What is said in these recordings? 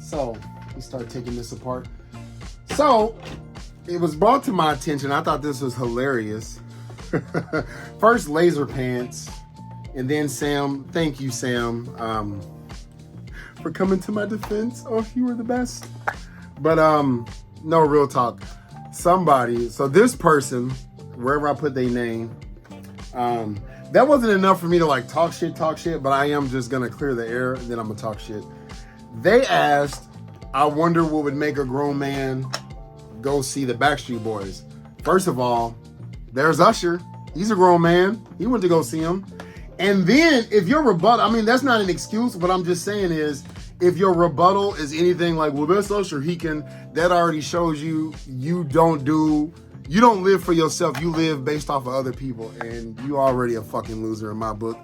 So we start taking this apart. So it was brought to my attention. I thought this was hilarious. First Laser Pants, and then Sam. Thank you, Sam, for coming to my defense. Oh, you were the best. But no, real talk. Somebody. So this person, wherever I put their name, that wasn't enough for me to like talk shit. But I am just gonna clear the air, and then I'm gonna talk shit. They asked, I wonder what would make a grown man go see the Backstreet Boys. First of all, there's Usher. He's a grown man. He went to go see him. And then if your rebuttal, I mean, that's not an excuse. What I'm just saying is, if your rebuttal is anything like, well, that's Usher, that already shows you don't live for yourself. You live based off of other people. And you already a fucking loser in my book.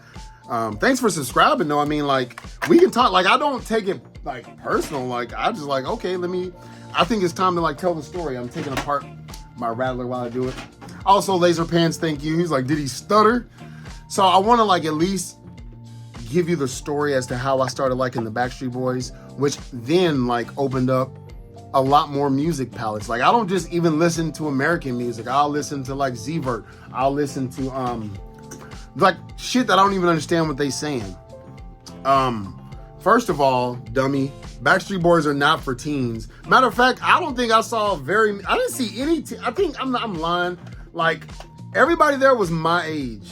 Thanks for subscribing though. I mean, like, we can talk. Like, I don't take it like personal. Like, I just like, okay, I think it's time to like tell the story. I'm taking apart my rattler while I do it. Also, Laser Pants, thank you. He's like, did he stutter? So I want to like at least give you the story as to how I started liking the Backstreet Boys, which then like opened up a lot more music palettes. Like, I don't just even listen to American music. I'll listen to like Z-Vert. I'll listen to like shit that I don't even understand what they saying. First of all, dummy, Backstreet Boys are not for teens. Matter of fact, I don't think I didn't see any, I think I'm lying. Like, everybody there was my age.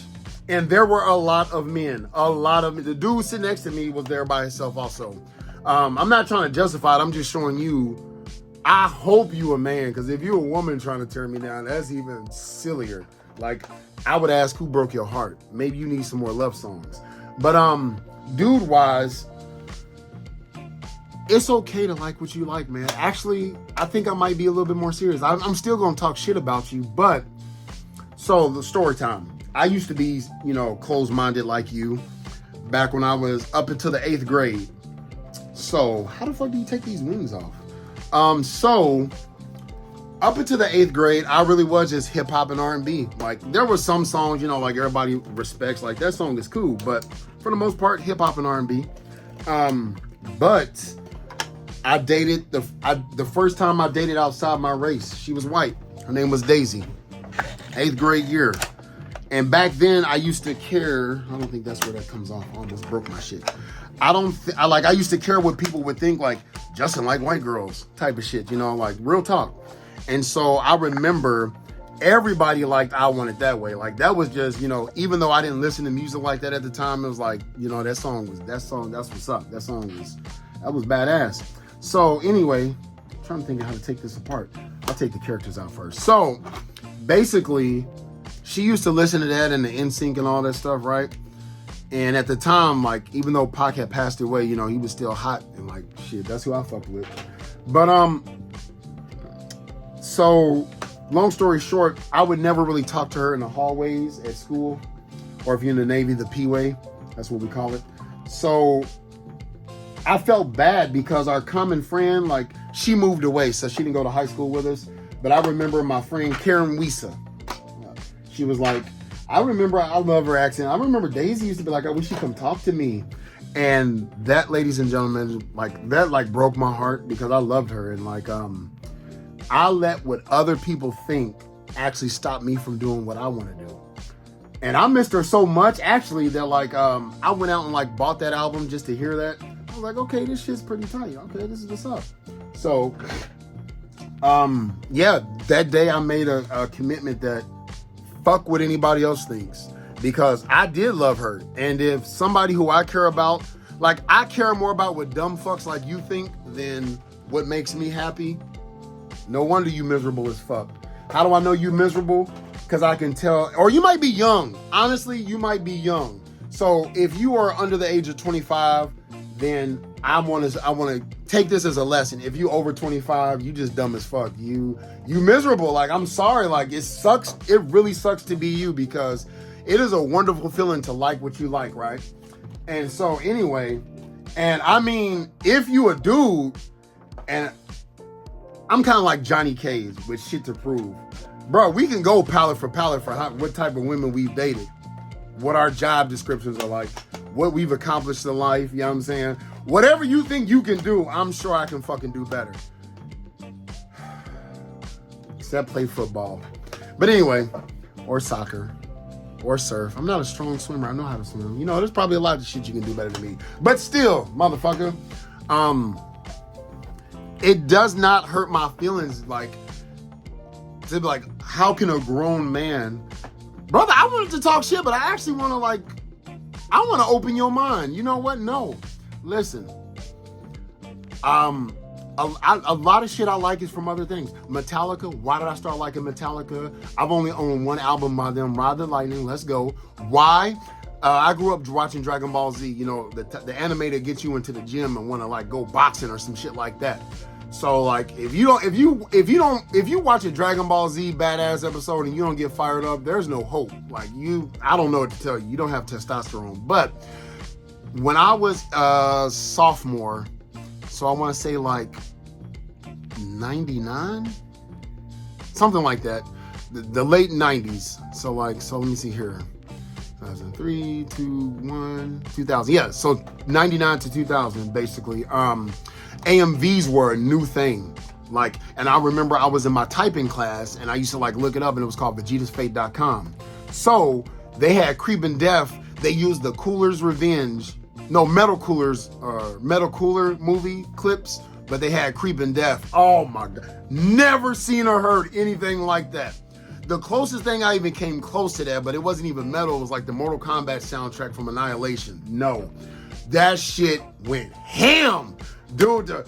And there were a lot of men. The dude sitting next to me was there by himself also. I'm not trying to justify it. I'm just showing you, I hope you a man. Because if you're a woman trying to tear me down, that's even sillier. Like, I would ask, who broke your heart? Maybe you need some more love songs. But dude-wise, it's okay to like what you like, man. Actually, I think I might be a little bit more serious. I'm still going to talk shit about you. But, so the story time. I used to be, closed-minded like you back when I was up until the 8th grade. So, how the fuck do you take these wings off? So, up until the 8th grade, I really was just hip-hop and R&B. Like, there were some songs, like everybody respects. Like, that song is cool. But for the most part, hip-hop and R&B. But I dated, the first time I dated outside my race, she was white. Her name was Daisy. 8th grade year. And back then, I used to care. I don't think that's where that comes off. I almost broke my shit. I used to care what people would think, like, Justin like white girls type of shit, like real talk. And so I remember everybody liked I Want It That Way. Like, that was just, even though I didn't listen to music like that at the time, it was like, that's what's up. That was badass. So anyway, I'm trying to think of how to take this apart. I'll take the characters out first. So basically, she used to listen to that and the NSYNC and all that stuff, right? And at the time, like, even though Pac had passed away, he was still hot and like, shit, that's who I fucked with. But, so long story short, I would never really talk to her in the hallways at school, or if you're in the Navy, the P-way, that's what we call it. So I felt bad because our common friend, like, she moved away, so she didn't go to high school with us. But I remember my friend Karen Wisa. She was like, I love her accent. I remember Daisy used to be like, I wish she'd come talk to me. And that, ladies and gentlemen, that broke my heart because I loved her. And I let what other people think actually stop me from doing what I want to do. And I missed her so much, actually, that I went out and bought that album just to hear that. I was like, okay, this shit's pretty tight. Okay, this is what's up. So, yeah, that day I made a commitment that fuck what anybody else thinks, because I did love her. And if somebody who I care about, I care more about what dumb fucks like you think than what makes me happy. No wonder you miserable as fuck. How do I know you miserable? Because I can tell, or you might be young. Honestly, you might be young. So if you are under the age of 25, then I want to take this as a lesson. If you over 25, you just dumb as fuck. You miserable. I'm sorry. It sucks. It really sucks to be you, because it is a wonderful feeling to like what you like, right? And so anyway, and I mean, if you a dude, and I'm kind of like Johnny Cage with shit to prove. Bro, we can go palette for what type of women we've dated, what our job descriptions are like, what we've accomplished in life, you know what I'm saying? Whatever you think you can do, I'm sure I can fucking do better. Except play football. But anyway, or soccer, or surf. I'm not a strong swimmer. I know how to swim. You know, there's probably a lot of shit you can do better than me. But still, motherfucker, it does not hurt my feelings, like, to be like, how can a grown man... Brother, I wanted to talk shit, but I actually want to, like, I want to open your mind. You know what? No. Listen. A lot of shit I like is from other things. Metallica. Why did I start liking Metallica? I've only owned one album by them, Ride the Lightning. Let's go. Why? I grew up watching Dragon Ball Z. You know, the anime that gets you into the gym and want to like go boxing or some shit like that. So like, if you watch a Dragon Ball Z badass episode and you don't get fired up, there's no hope. Like I don't know what to tell you. You don't have testosterone. But when I was a sophomore, so I want to say like 99, something like that, the late 90s. So let me see here, 2003, 2000. Yeah, so 99 to 2000, basically. AMVs were a new thing. Like, and I remember I was in my typing class and I used to like look it up and it was called vegetasfate.com. So they had Creepin' Death. They used the Metal Cooler movie clips, but they had Creepin' Death. Oh my God. Never seen or heard anything like that. The closest thing I even came close to that, but it wasn't even metal, it was like the Mortal Kombat soundtrack from Annihilation. No. That shit went ham. Dude, dude,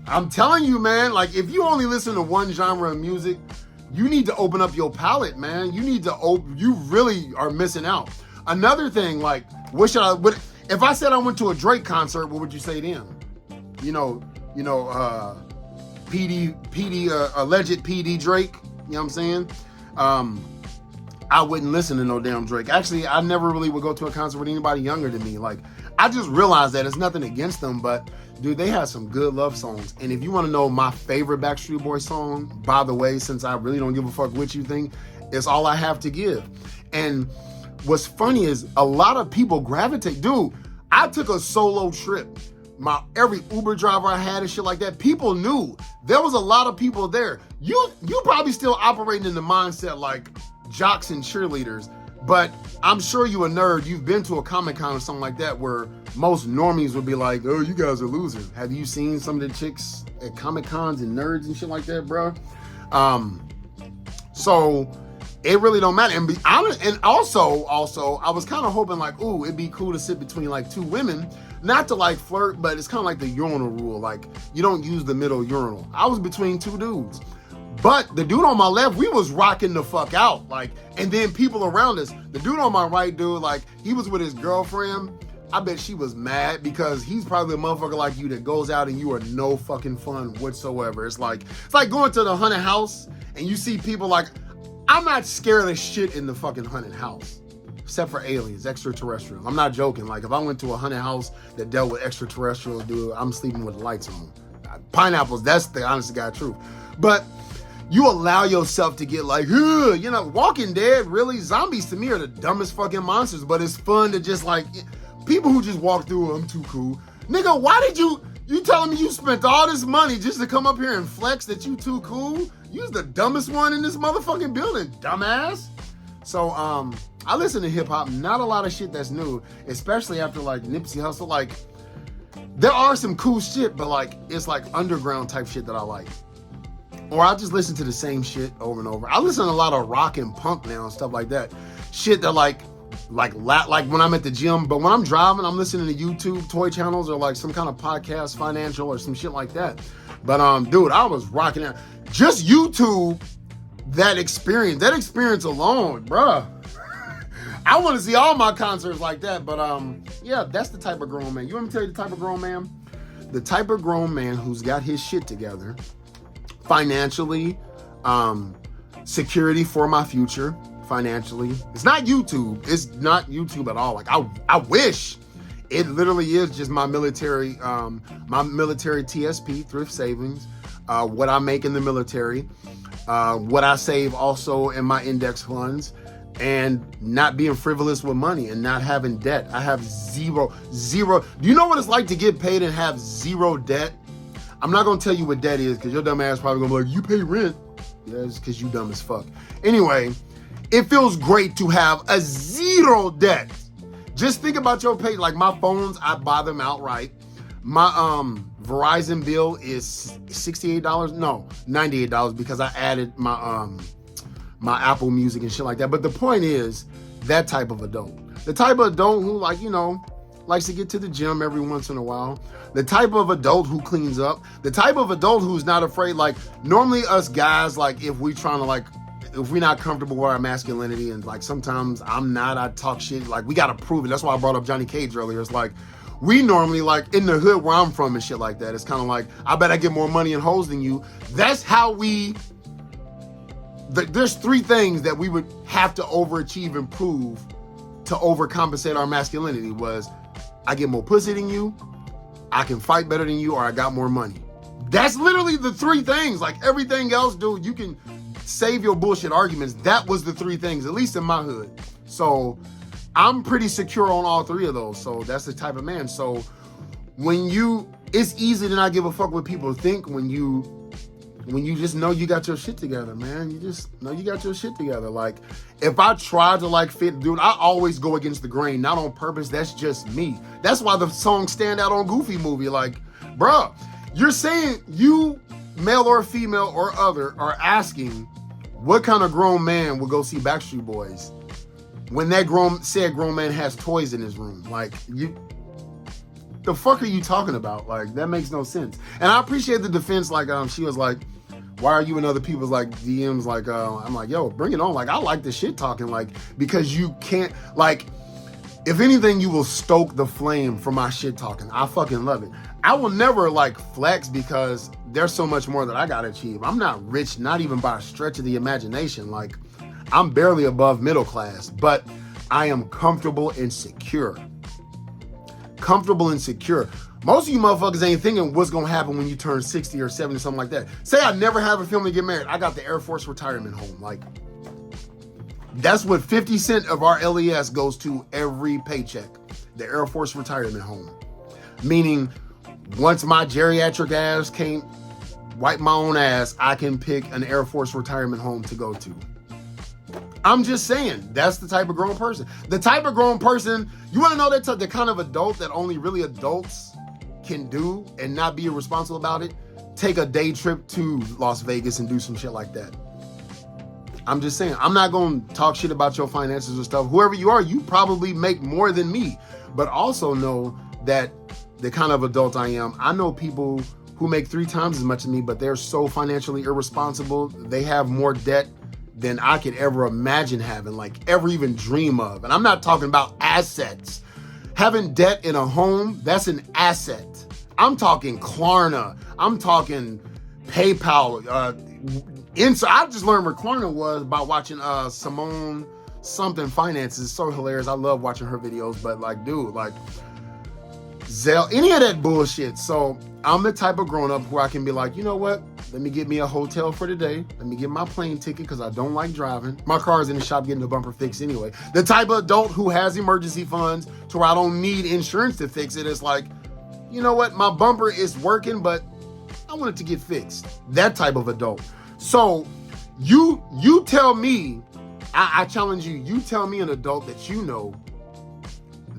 I'm telling you, man, like if you only listen to one genre of music, you need to open up your palette, man. You really are missing out. Another thing, like, if I said I went to a Drake concert, what would you say then? Alleged PD Drake, you know what I'm saying? I wouldn't listen to no damn Drake. Actually, I never really would go to a concert with anybody younger than me. Like, I just realized that it's nothing against them, but dude, they have some good love songs. And if you want to know my favorite Backstreet Boys song, by the way, since I really don't give a fuck what you think, it's All I Have to Give. And what's funny is a lot of people gravitate. Dude, I took a solo trip. Every Uber driver I had and shit like that, people knew. There was a lot of people there. You probably still operating in the mindset like jocks and cheerleaders, but I'm sure you a nerd. You've been to a Comic-Con or something like that where most normies would be like, oh, you guys are losers. Have you seen some of the chicks at Comic-Cons and nerds and shit like that, bro? So it really don't matter. And also, I was kind of hoping like, ooh, it'd be cool to sit between like two women, not to like flirt, but it's kind of like the urinal rule. Like you don't use the middle urinal. I was between two dudes. But the dude on my left, we was rocking the fuck out. Like, and then people around us, the dude on my right, dude, like, he was with his girlfriend. I bet she was mad because he's probably a motherfucker like you that goes out and you are no fucking fun whatsoever. It's like going to the haunted house and you see people like, I'm not scared of shit in the fucking haunted house. Except for aliens, extraterrestrials. I'm not joking. Like, if I went to a haunted house that dealt with extraterrestrials, dude, I'm sleeping with the lights on. Pineapples, that's the honest to God truth. But you allow yourself to get like, Walking Dead, really? Zombies to me are the dumbest fucking monsters, but it's fun to just like, people who just walk through, I'm too cool. Nigga, why did you telling me you spent all this money just to come up here and flex that you too cool? You's the dumbest one in this motherfucking building, dumbass. So, I listen to hip hop, not a lot of shit that's new, especially after like Nipsey Hussle. Like, there are some cool shit, but like, it's like underground type shit that I like. Or I just listen to the same shit over and over. I listen to a lot of rock and punk now and stuff like that. Shit that like when I'm at the gym, but when I'm driving, I'm listening to YouTube toy channels or like some kind of podcast, financial or some shit like that. But dude, I was rocking out. Just YouTube, that experience alone, bruh. I want to see all my concerts like that. But yeah, that's the type of grown man. You want me to tell you the type of grown man? The type of grown man who's got his shit together. Financially, security for my future, financially. It's not YouTube. It's not YouTube at all. Like I wish. It literally is just my military TSP, thrift savings, what I make in the military. what I save also in my index funds, and not being frivolous with money and not having debt. I have zero. Do you know what it's like to get paid and have zero debt? I'm not gonna tell you what debt is because your dumb ass probably gonna be like, you pay rent. Yeah, it's because you dumb as fuck. Anyway, it feels great to have a zero debt. Just think about your pay. Like my phones, I buy them outright. My Verizon bill is $68. No, $98 because I added my my Apple Music and shit like that. But the point is, that type of adult. The type of adult who, like, you know, likes to get to the gym every once in a while. The type of adult who cleans up. The type of adult who's not afraid. Like, normally us guys, like, if we're not comfortable with our masculinity, and like sometimes I'm not, I talk shit, like we gotta prove it. That's why I brought up Johnny Cage earlier. It's like, we normally, like in the hood where I'm from and shit like that, it's kind of like, I bet I get more money and hoes than you. That's how there's three things that we would have to overachieve and prove to overcompensate our masculinity. Was I get more pussy than you, I can fight better than you, or I got more money. That's literally the three things. Like everything else, dude, you can save your bullshit arguments. That was the three things, at least in my hood. So I'm pretty secure on all three of those. So that's the type of man. So it's easy to not give a fuck what people think when you just know you got your shit together, man. You just know you got your shit together. Like, if I try to like fit, dude, I always go against the grain, not on purpose. That's just me. That's why the songs stand out on Goofy Movie. Like, bruh, you're saying you, male or female or other, are asking what kind of grown man would go see Backstreet Boys when that grown man has toys in his room. Like, the fuck are you talking about? Like, that makes no sense. And I appreciate the defense. Like, she was like, why are you in other people's like DMs? Like, I'm like, yo, bring it on. Like, I like the shit talking, like, because you can't, like, if anything, you will stoke the flame for my shit talking. I fucking love it. I will never like flex because there's so much more that I gotta achieve. I'm not rich, not even by a stretch of the imagination. Like, I'm barely above middle class, but I am comfortable and secure. Comfortable and secure. Most of you motherfuckers ain't thinking what's gonna happen when you turn 60 or 70, something like that. Say I never have a family get married. I got the Air Force retirement home. Like, that's what 50% of our LES goes to every paycheck. The Air Force retirement home. Meaning, once my geriatric ass can't wipe my own ass, I can pick an Air Force retirement home to go to. I'm just saying, that's the type of grown person. The type of grown person, you want to know the kind of adult that only really adults can do and not be irresponsible about it? Take a day trip to Las Vegas and do some shit like that. I'm just saying, I'm not going to talk shit about your finances or stuff. Whoever you are, you probably make more than me. But also know that the kind of adult I am, I know people who make 3 times as much as me, but they're so financially irresponsible. They have more debt than I could ever imagine having, like ever even dream of. And I'm not talking about assets. Having debt in a home, that's an asset. I'm talking Klarna. I'm talking PayPal. I just learned what Klarna was by watching Simone something finances. It's so hilarious. I love watching her videos, but like, dude, like Zelle, any of that bullshit. So I'm the type of grown up where I can be like, you know what? Let me get me a hotel for today. Let me get my plane ticket because I don't like driving. My car's in the shop getting the bumper fixed anyway. The type of adult who has emergency funds to where I don't need insurance to fix it. It's like, you know what? My bumper is working, but I want it to get fixed. That type of adult. So you tell me, I challenge you, you tell me an adult that you know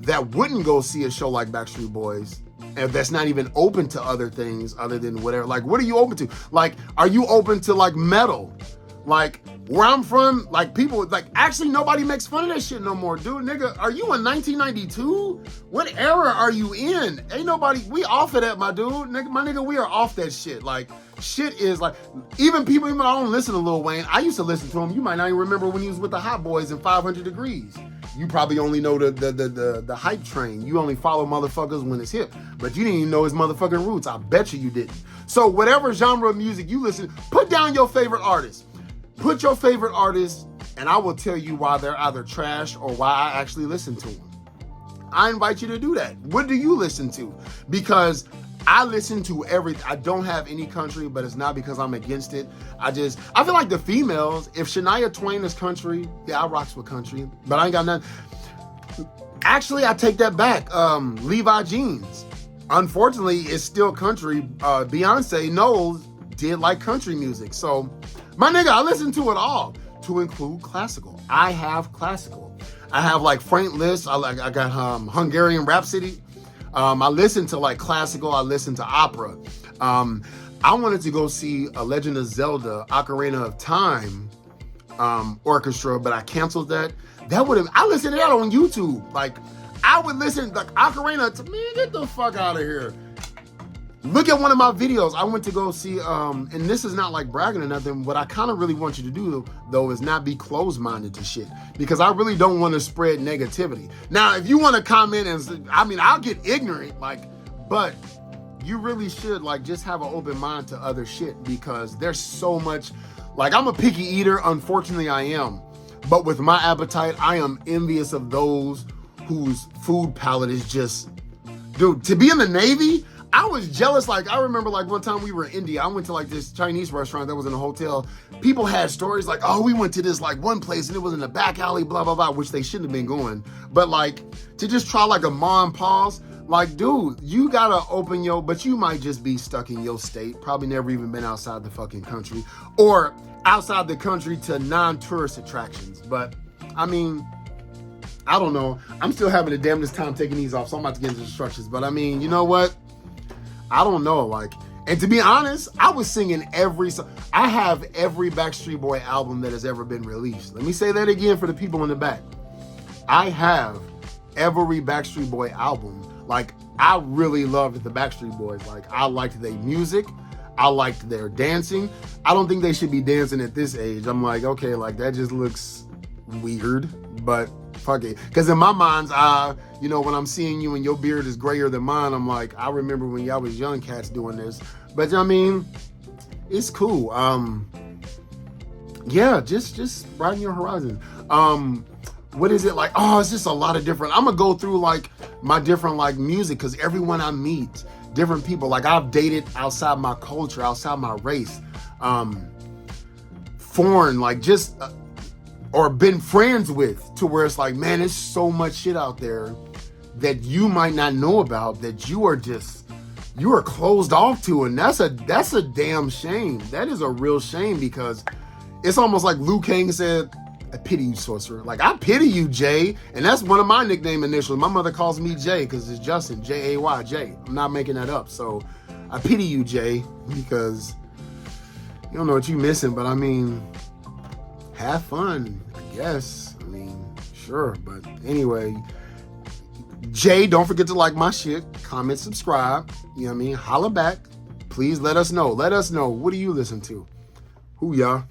that wouldn't go see a show like Backstreet Boys, and that's not even open to other things other than whatever. Like, what are you open to? Like, are you open to like metal? Like, where I'm from, like people, like actually nobody makes fun of that shit no more, dude. Nigga, are you in 1992? What era are you in? Ain't nobody, we off of that, my dude. Nigga, my nigga, we are off that shit. Like, shit is like, even people, even I don't listen to Lil Wayne. I used to listen to him. You might not even remember when he was with the Hot Boys in 500 Degrees. You probably only know the hype train. You only follow motherfuckers when it's hip. But you didn't even know his motherfucking roots. I bet you didn't. So whatever genre of music you listen, put down your favorite artist. Put your favorite artist, and I will tell you why they're either trash or why I actually listen to them. I invite you to do that. What do you listen to? Because I listen to everything. I don't have any country, but it's not because I'm against it. I feel like the females, if Shania Twain is country, yeah, I rocks with country, but I ain't got nothing. Actually, I take that back. Levi Jeans. Unfortunately, it's still country. Beyonce Knowles did like country music. So, my nigga, I listen to it all, to include classical. I have classical. I have like Frank Liszt. I got Hungarian Rhapsody. I listen to like classical. I listen to opera. I wanted to go see a Legend of Zelda Ocarina of Time orchestra, but I canceled that. I listened to that on YouTube. Like, I would listen, like, Ocarina, man, get the fuck out of here. Look at one of my videos. I went to go see, and this is not like bragging or nothing. What I kind of really want you to do, though, is not be closed-minded to shit. Because I really don't want to spread negativity. Now, if you want to comment and, I mean, I'll get ignorant, like, but you really should, like, just have an open mind to other shit. Because there's so much, like, I'm a picky eater. Unfortunately, I am. But with my appetite, I am envious of those whose food palate is just, dude, to be in the Navy, I was jealous. Like, I remember like one time we were in India, I went to like this Chinese restaurant that was in a hotel. People had stories like, oh, we went to this like one place and it was in the back alley, blah, blah, blah, which they shouldn't have been going. But like, to just try like a ma and pa's, like, dude, you gotta open but you might just be stuck in your state, probably never even been outside the fucking country, or outside the country to non-tourist attractions. But I mean, I don't know. I'm still having the damnedest time taking these off, so I'm about to get into instructions. But I mean, you know what? I don't know. Like, and to be honest, I was singing every song. I have every Backstreet Boy album that has ever been released. Let me say that again for the people in the back. I have every Backstreet Boy album. Like, I really loved the Backstreet Boys. Like, I liked their music. I liked their dancing. I don't think they should be dancing at this age. I'm like, okay, like, that just looks weird, but fuck it. Because in my mind's eye, you know, when I'm seeing you and your beard is grayer than mine, I'm like, I remember when y'all was young cats doing this. But I mean, it's cool. Yeah, just broaden your horizon. What is it like? Oh, it's just a lot of different. I'm gonna go through like my different like music, because everyone I meet, different people. Like, I've dated outside my culture, outside my race, foreign, like just. Or been friends with, to where it's like, man, there's so much shit out there that you might not know about, that you are closed off to, and that's a damn shame. That is a real shame, because it's almost like Liu Kang said, I pity you, sorcerer. Like, I pity you, Jay, and that's one of my nickname initials. My mother calls me Jay because it's Justin, Jay. Jay. I'm not making that up. So I pity you, Jay, because you don't know what you're missing. But I mean, have fun, I guess. I mean, sure. But anyway, Jay, don't forget to like my shit, comment, subscribe. You know what I mean? Holla back. Please let us know. Let us know. What do you listen to? Who y'all?